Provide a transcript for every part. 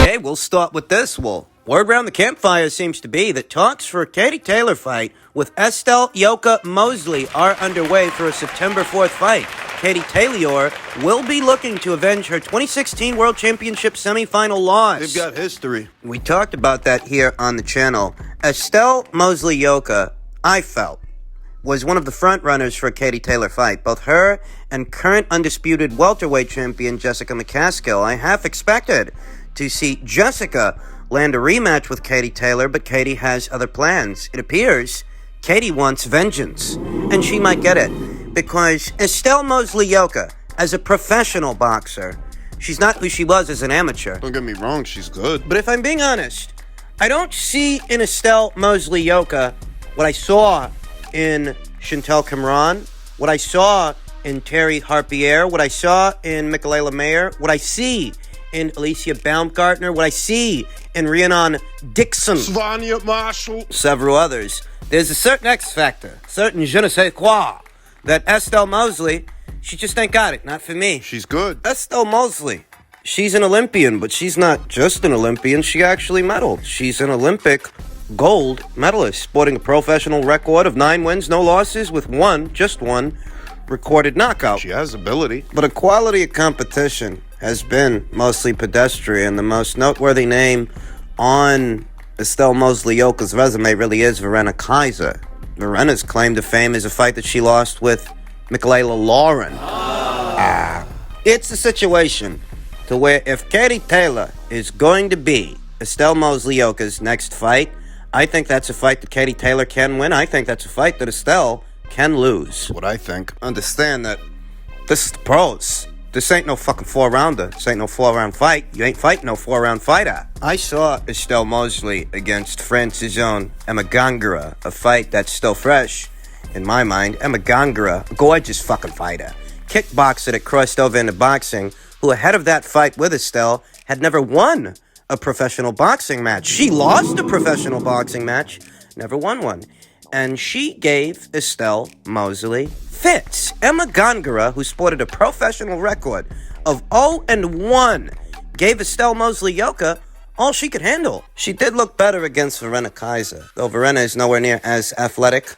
Okay, we'll start with this, Wolf. Word around the campfire seems to be that talks for a Katie Taylor fight with Mossely-Yoka Mosley are underway for a September 4th fight. Katie Taylor will be looking to avenge her 2016 World Championship semifinal loss. They've got history. We talked about that here on the channel. Mossely-Yoka, I felt, was one of the front runners for a Katie Taylor fight. Both her and current undisputed welterweight champion Jessica McCaskill. I half expected to see Jessica land a rematch with Katie Taylor, but Katie has other plans. It appears Katie wants vengeance, and she might get it, because Mossely-Yoka, as a professional boxer, she's not who she was as an amateur. Don't get me wrong, she's good. But if I'm being honest, I don't see in Mossely-Yoka what I saw in Chantel Cameron, what I saw in Terry Harpier, what I saw in Michaela Mayer, what I see in Alicia Baumgartner, what I see in Rhiannon Dixon, Svanya Marshall, several others. There's a certain X factor, certain je ne sais quoi, that Estelle Mosley, she just ain't got it. Not for me. she's good. Estelle Mosley, she's an Olympian, but she's not just an Olympian. She actually medaled. She's an Olympic gold medalist, sporting a professional record of 9 wins, no losses, with just one recorded knockout. She has ability. But a quality of competition has been mostly pedestrian. The most noteworthy name on Estelle Mossely-Yoka's resume really is Verena Kaiser. Verena's claim to fame is a fight that she lost with Michaela Lauren. It's a situation to where if Katie Taylor is going to be Estelle Mossely-Yoka's next fight, I think that's a fight that Katie Taylor can win. I think that's a fight that Estelle can lose. What I think. Understand that this is the pros. This ain't no fucking 4-rounder. This ain't no 4-round fight. You ain't fighting no 4-round fighter. I saw Estelle Mosley against France's own Emma Gongora, a fight that's still fresh in my mind. Emma Gongora, gorgeous fucking fighter. Kickboxer that crossed over into boxing, who ahead of that fight with Estelle had never won a professional boxing match. She lost a professional boxing match, never won one. And she gave Estelle Mosley fits. Emma Gongora, who sported a professional record of 0-1, gave Estelle Mossely-Yoka all she could handle. She did look better against Verena Kaiser, though Verena is nowhere near as athletic,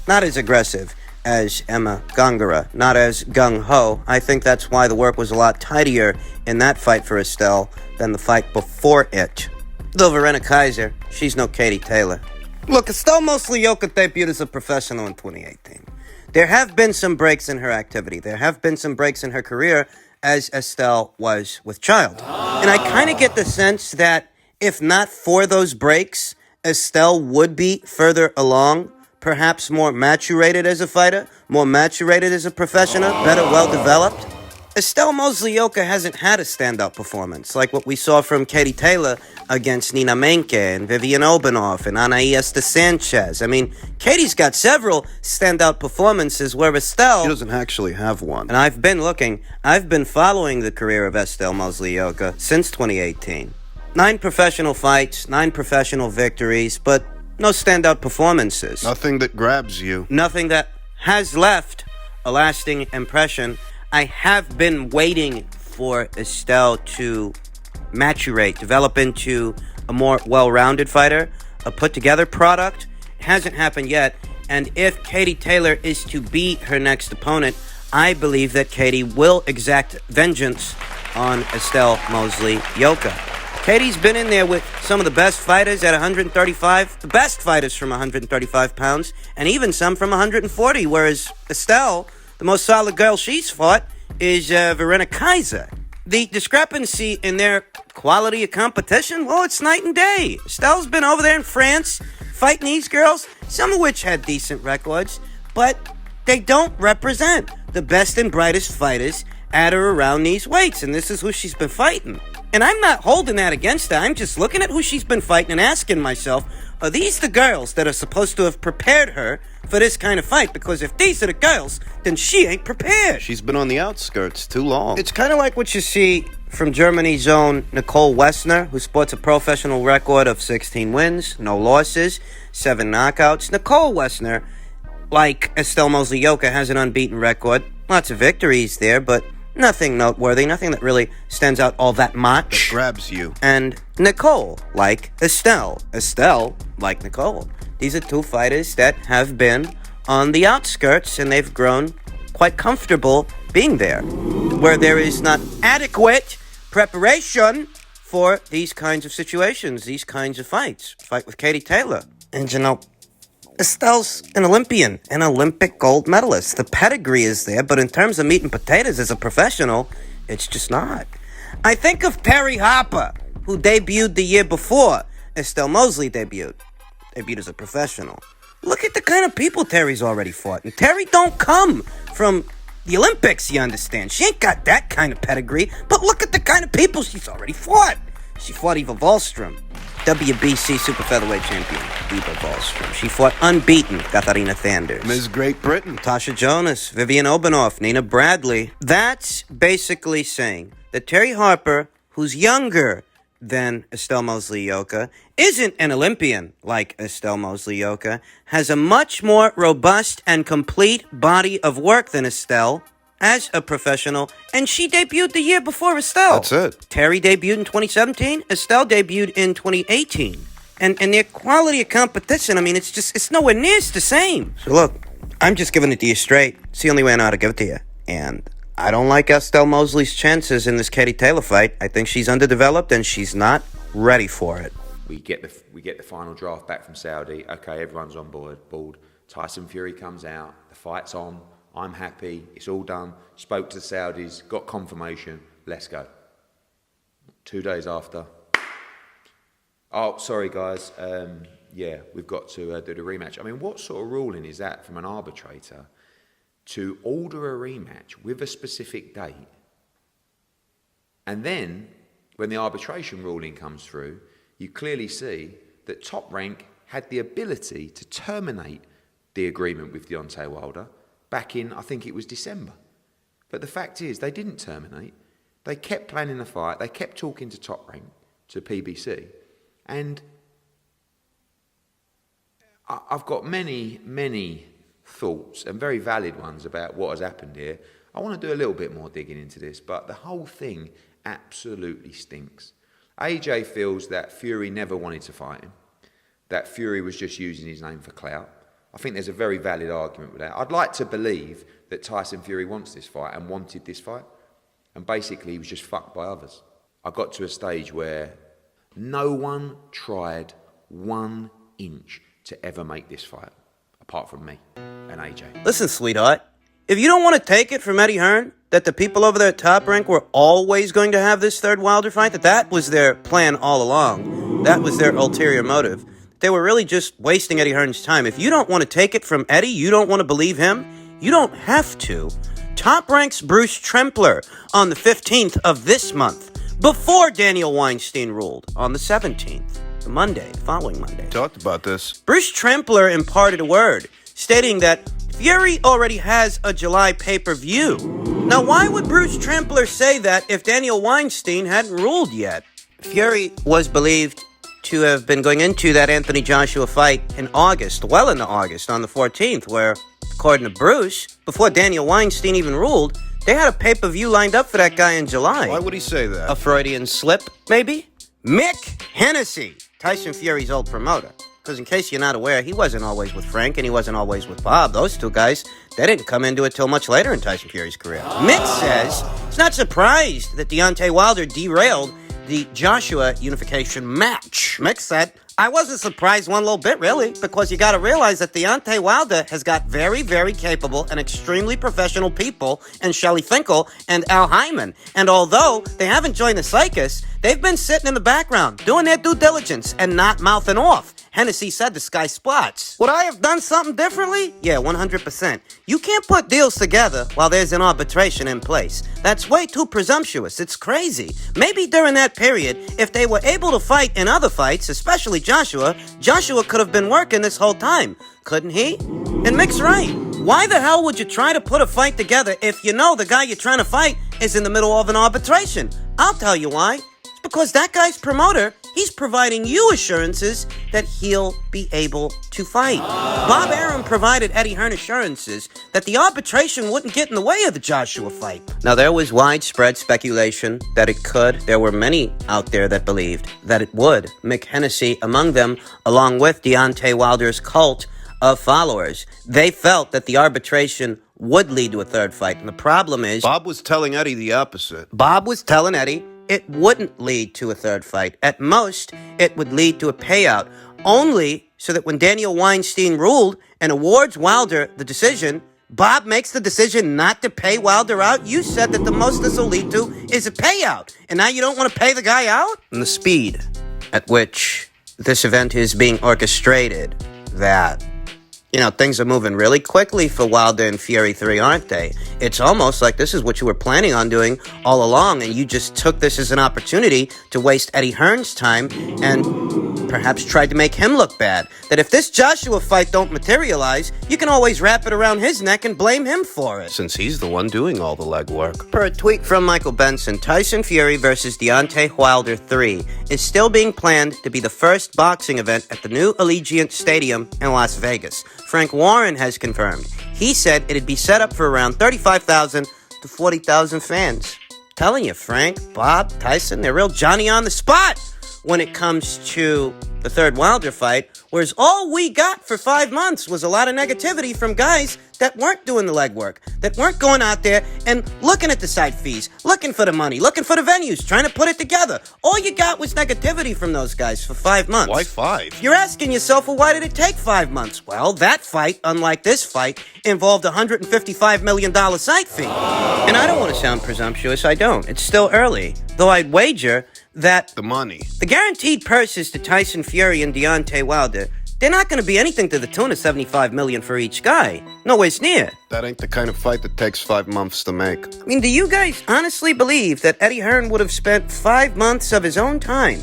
not as aggressive as Emma Gongora, not as gung-ho. I think that's why the work was a lot tidier in that fight for Estelle than the fight before it. Though Verena Kaiser, she's no Katie Taylor. Look, Estelle Mossely-Yoka debuted as a professional in 2018. There have been some breaks in her activity. There have been some breaks in her career, as Estelle was with Child. And I kind of get the sense that if not for those breaks, Estelle would be further along, perhaps more maturated as a fighter, more maturated as a professional, better well-developed. Estelle Mossely-Yoka hasn't had a standout performance like what we saw from Katie Taylor against Nina Menke and Vivian Obanoff and Anaísta de Sanchez. I mean, Katie's got several standout performances where Estelle... She doesn't actually have one. And I've been following the career of Estelle Mossely-Yoka since 2018. 9 professional fights, 9 professional victories, but no standout performances. Nothing that grabs you. Nothing that has left a lasting impression. I have been waiting for Estelle to maturate, develop into a more well-rounded fighter, a put-together product. It hasn't happened yet, and if Katie Taylor is to be her next opponent, I believe that Katie will exact vengeance on Estelle Mossely-Yoka. Katie's been in there with some of the best fighters at 135, the best fighters from 135 pounds, and even some from 140, whereas Estelle, the most solid girl she's fought, is Verena Kaiser. The discrepancy in their quality of competition, well, it's night and day. Estelle's been over there in France fighting these girls, some of which had decent records, but they don't represent the best and brightest fighters at or around these weights, and this is who she's been fighting. And I'm not holding that against her. I'm just looking at who she's been fighting and asking myself, are these the girls that are supposed to have prepared her for this kind of fight? Because if these are the girls, then she ain't prepared. She's been on the outskirts too long. It's kind of like what you see from Germany's own Nicole Wessner, who sports a professional record of 16 wins, no losses, 7 knockouts. Nicole Wessner, like Estelle Mossely-Yoka, has an unbeaten record. Lots of victories there, but nothing noteworthy, nothing that really stands out all that much. Grabs you. And Nicole, like Estelle. Estelle, like Nicole. These are two fighters that have been on the outskirts, and they've grown quite comfortable being there, where there is not adequate preparation for these kinds of situations, these kinds of fights. Fight with Katie Taylor. And Estelle's an Olympian, an Olympic gold medalist. The pedigree is there, but in terms of meat and potatoes as a professional, it's just not. I think of Terry Harper, who debuted the year before Estelle Mosley debuted as a professional. Look at the kind of people Terry's already fought. And Terry don't come from the Olympics, you understand. She ain't got that kind of pedigree, but look at the kind of people she's already fought. She fought Eva Wahlström, WBC super featherweight champion, Eva Wahlström. She fought unbeaten Katharina Sanders. Ms. Great Britain. Tasha Jonas, Vivian Obanoff, Nina Bradley. That's basically saying that Terry Harper, who's younger than Estelle Mossely-Yoka, isn't an Olympian like Estelle Mossely-Yoka, has a much more robust and complete body of work than Estelle as a professional, and she debuted the year before Estelle. That's it. Terry debuted in 2017, Estelle debuted in 2018. And their quality of competition, I mean, it's nowhere near the same. So look, I'm just giving it to you straight. It's the only way I know how to give it to you. And I don't like Estelle Mosley's chances in this Katie Taylor fight. I think she's underdeveloped and she's not ready for it. We get the final draft back from Saudi. Okay, everyone's on board. Tyson Fury comes out. The fight's on. I'm happy. It's all done. Spoke to the Saudis. Got confirmation. Let's go. 2 days after. Oh, sorry guys. We've got to do the rematch. I mean, what sort of ruling is that from an arbitrator to order a rematch with a specific date? And then, when the arbitration ruling comes through, you clearly see that Top Rank had the ability to terminate the agreement with Deontay Wilder back in, I think it was December. But the fact is, they didn't terminate. They kept planning the fight. They kept talking to Top Rank, to PBC. And I've got many thoughts, and very valid ones, about what has happened here. I want to do a little bit more digging into this, but the whole thing absolutely stinks. AJ feels that Fury never wanted to fight him, that Fury was just using his name for clout. I think there's a very valid argument with that. I'd like to believe that Tyson Fury wants this fight and wanted this fight, and basically he was just fucked by others. I got to a stage where no one tried 1 inch to ever make this fight, apart from me and AJ. Listen, sweetheart, if you don't want to take it from Eddie Hearn that the people over there at Top Rank were always going to have this third Wilder fight, that was their plan all along, that was their ulterior motive, they were really just wasting Eddie Hearn's time. If you don't want to take it from Eddie, you don't want to believe him, you don't have to. Top Rank's Bruce Trempler on the 15th of this month, before Daniel Weinstein ruled on the 17th, the following Monday. Talked about this. Bruce Trempler imparted a word, stating that Fury already has a July pay-per-view. Now, why would Bruce Trempler say that if Daniel Weinstein hadn't ruled yet? Fury was believed to have been going into that Anthony Joshua fight in August, well into August, on the 14th, where, according to Bruce, before Daniel Weinstein even ruled, they had a pay-per-view lined up for that guy in July. Why would he say that? A Freudian slip, maybe? Mick Hennessy, Tyson Fury's old promoter. Because in case you're not aware, he wasn't always with Frank and he wasn't always with Bob. Those two guys, they didn't come into it till much later in Tyson Fury's career. Mick says he's not surprised that Deontay Wilder derailed the Joshua unification match. Mick said, I wasn't surprised one little bit, really, because you got to realize that Deontay Wilder has got very, very capable and extremely professional people in Shelley Finkel and Al Hyman. And although they haven't joined the circus, they've been sitting in the background, doing their due diligence and not mouthing off. Hennessy said the sky spots. Would I have done something differently? Yeah, 100%. You can't put deals together while there's an arbitration in place. That's way too presumptuous. It's crazy. Maybe during that period, if they were able to fight in other fights, especially Joshua could have been working this whole time. Couldn't he? And Mick's right. Why the hell would you try to put a fight together if you know the guy you're trying to fight is in the middle of an arbitration? I'll tell you why. It's because that guy's promoter He's providing you assurances that he'll be able to fight. Bob Arum provided Eddie Hearn assurances that the arbitration wouldn't get in the way of the Joshua fight. Now, there was widespread speculation that it could. There were many out there that believed that it would. Mick Hennessy among them, along with Deontay Wilder's cult of followers. They felt that the arbitration would lead to a third fight. And the problem is, Bob was telling Eddie the opposite. Bob was telling Eddie it wouldn't lead to a third fight. At most, it would lead to a payout. Only so that when Daniel Weinstein ruled and awards Wilder the decision, Bob makes the decision not to pay Wilder out. You said that the most this will lead to is a payout. And now you don't want to pay the guy out? And the speed at which this event is being orchestrated, that things are moving really quickly for Wilder and Fury 3, aren't they? It's almost like this is what you were planning on doing all along, and you just took this as an opportunity to waste Eddie Hearn's time and perhaps tried to make him look bad. That if this Joshua fight don't materialize, you can always wrap it around his neck and blame him for it. Since he's the one doing all the legwork. Per a tweet from Michael Benson, Tyson Fury versus Deontay Wilder 3 is still being planned to be the first boxing event at the new Allegiant Stadium in Las Vegas. Frank Warren has confirmed. He said it'd be set up for around 35,000 to 40,000 fans. Telling you, Frank, Bob, Tyson, they're real Johnny on the spot when it comes to the third Wilder fight, whereas all we got for 5 months was a lot of negativity from guys that weren't doing the legwork, that weren't going out there and looking at the site fees, looking for the money, looking for the venues, trying to put it together. All you got was negativity from those guys for 5 months. Why 5? You're asking yourself, well, why did it take 5 months? Well, that fight, unlike this fight, involved a $155 million site fee. And I don't want to sound presumptuous, I don't. It's still early. Though I'd wager that The money. the guaranteed purses to Tyson Fury and Deontay Wilder, they're not going to be anything to the tune of $75 million for each guy. Nowhere near. That ain't the kind of fight that takes 5 months to make. I mean, do you guys honestly believe that Eddie Hearn would have spent 5 months of his own time,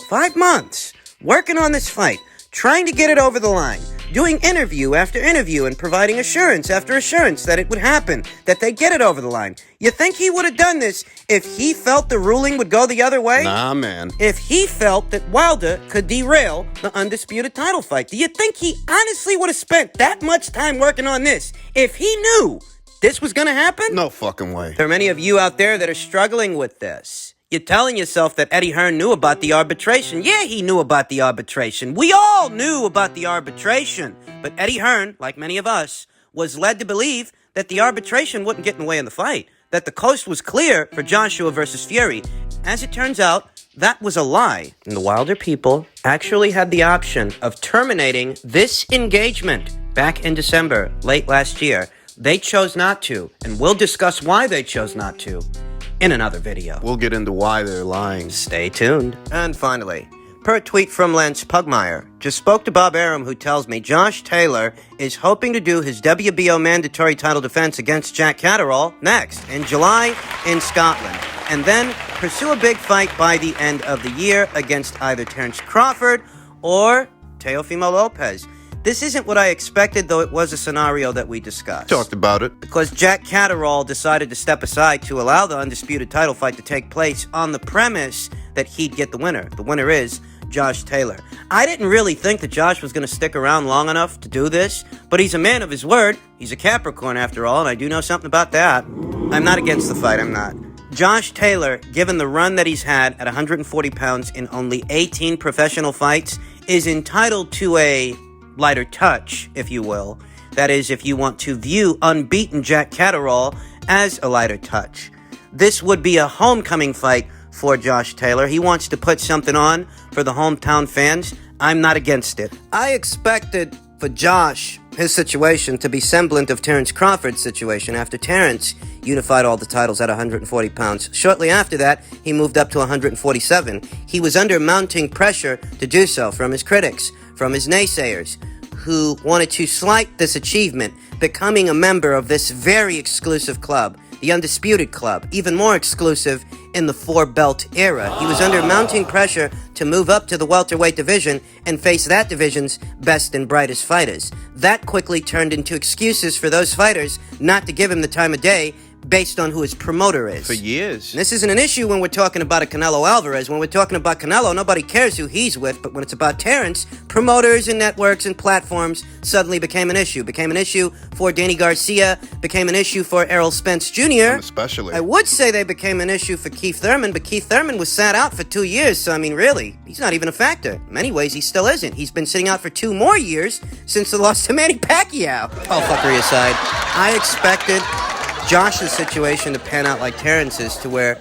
5 months, working on this fight, trying to get it over the line, doing interview after interview and providing assurance after assurance that it would happen, that they'd get it over the line? You think he would have done this if he felt the ruling would go the other way? Nah, man. If he felt that Wilder could derail the undisputed title fight? Do you think he honestly would have spent that much time working on this if he knew this was going to happen? No fucking way. There are many of you out there that are struggling with this. You're telling yourself that Eddie Hearn knew about the arbitration. Yeah, he knew about the arbitration. We all knew about the arbitration. But Eddie Hearn, like many of us, was led to believe that the arbitration wouldn't get in the way of the fight, that the coast was clear for Joshua versus Fury. As it turns out, that was a lie. And the Wilder people actually had the option of terminating this engagement back in December, late last year. They chose not to, and we'll discuss why they chose not to in another video. We'll get into why they're lying. Stay tuned. And finally, per a tweet from Lance Pugmire, just spoke to Bob Arum, who tells me Josh Taylor is hoping to do his WBO mandatory title defense against Jack Caterrall next in July in Scotland, and then pursue a big fight by the end of the year against either Terence Crawford or Teofimo Lopez. This isn't what I expected, though it was a scenario that we discussed. Talked about it. Because Jack Caterrall decided to step aside to allow the undisputed title fight to take place on the premise that he'd get the winner. The winner is Josh Taylor. I didn't really think that Josh was going to stick around long enough to do this, but he's a man of his word. He's a Capricorn after all, and I do know something about that. I'm not against the fight, I'm not. Josh Taylor, given the run that he's had at 140 pounds in only 18 professional fights, is entitled to a lighter touch, if you will. That is, if you want to view unbeaten Jack Caterrall as a lighter touch. This would be a homecoming fight for Josh Taylor. He wants to put something on for the hometown fans. I'm not against it. I expected for Josh, his situation, to be semblant of Terence Crawford's situation after Terence unified all the titles at 140 pounds. Shortly after that, he moved up to 147. He was under mounting pressure to do so from his critics, from his naysayers, who wanted to slight this achievement, becoming a member of this very exclusive club, the Undisputed Club, even more exclusive in the four-belt era. He was under mounting pressure to move up to the welterweight division and face that division's best and brightest fighters. That quickly turned into excuses for those fighters not to give him the time of day, based on who his promoter is. For years. And this isn't an issue when we're talking about a Canelo Alvarez. When we're talking about Canelo, nobody cares who he's with. But when it's about Terrence, promoters and networks and platforms suddenly became an issue. Became an issue for Danny Garcia. Became an issue for Errol Spence Jr. And especially. I would say they became an issue for Keith Thurman, but Keith Thurman was sat out for 2 years. So, I mean, really, he's not even a factor. In many ways, he still isn't. He's been sitting out for 2 more years since the loss to Manny Pacquiao. All fuckery aside, I expected Josh's situation to pan out like Terrence's, to where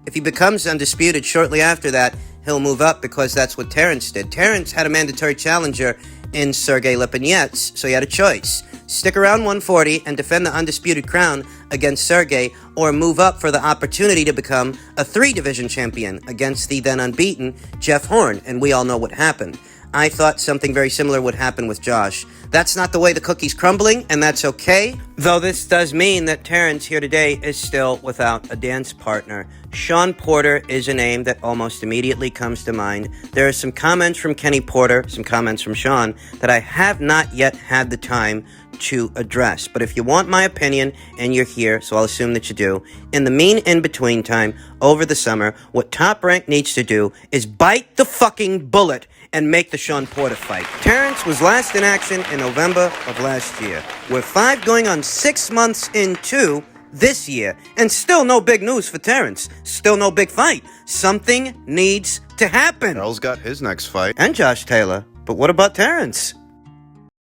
if he becomes undisputed shortly after that, he'll move up because that's what Terrence did. Terrence had a mandatory challenger in Sergey Lipinets, so he had a choice. Stick around 140 and defend the undisputed crown against Sergey, or move up for the opportunity to become a 3-division champion against the then unbeaten Jeff Hearn, and we all know what happened. I thought something very similar would happen with Josh. That's not the way the cookie's crumbling, and that's okay. Though this does mean that Terrence here today is still without a dance partner. Sean Porter is a name that almost immediately comes to mind. There are some comments from Kenny Porter, some comments from Sean, that I have not yet had the time to address. But if you want my opinion, and you're here, so I'll assume that you do, in the in-between time, over the summer, what Top Rank needs to do is bite the fucking bullet and make the Sean Porter fight. Terrence was last in action in November of last year. We're 5 going on 6 months into this year, and still no big news for Terrence. Still no big fight. Something needs to happen. Errol's got his next fight. And Josh Taylor. But what about Terrence?